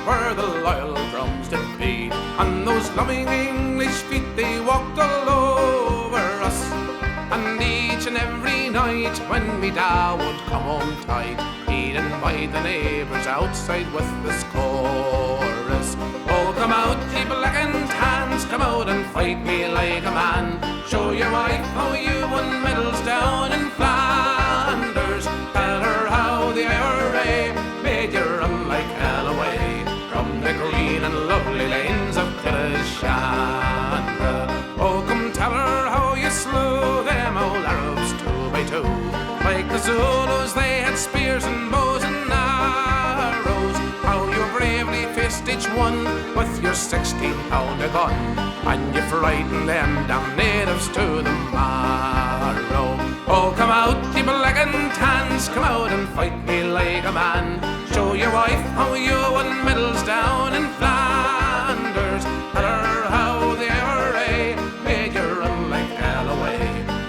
where the loyal drums did beat. On those loving English feet they walked all over us. And each and every night when me da would come home tight, he'd invite the neighbours outside with this chorus. Oh, come out, ye black and tans, come out and fight me like a man. Show your wife how you won medals down in Flanders. Tell her how the IRA made you run like hell away from the green and lovely lanes of Killishandra. Oh, come tell her how you slew them old Arabs 2 by 2. Like the Zulus they had spears and bows and arrows. How you bravely faced each one with your 16-pounder gun, and you frightened them damn natives to the marrow. Oh, come out, ye black and tans, come out and fight me like a man. Show your wife how you won medals down in Flanders. Tell her how the IRA made you run like hell away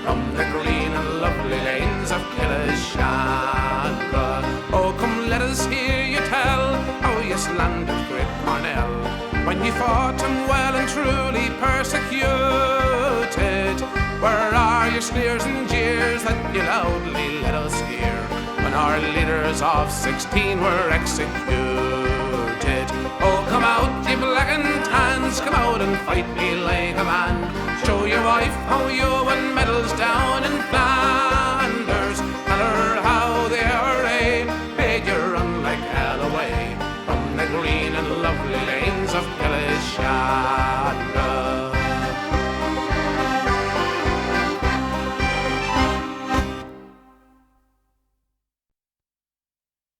from the green and lovely lanes of Killishandra. Oh, come let us hear you tell how you slandered great Parnell when you fought him well and truly persecuted. Where are your sneers and jeers that you loudly let us hear when our leaders of 16 were executed? Oh, come out, ye black and tans, come out and fight me like a man. Show your wife how you won medals down in Flanders.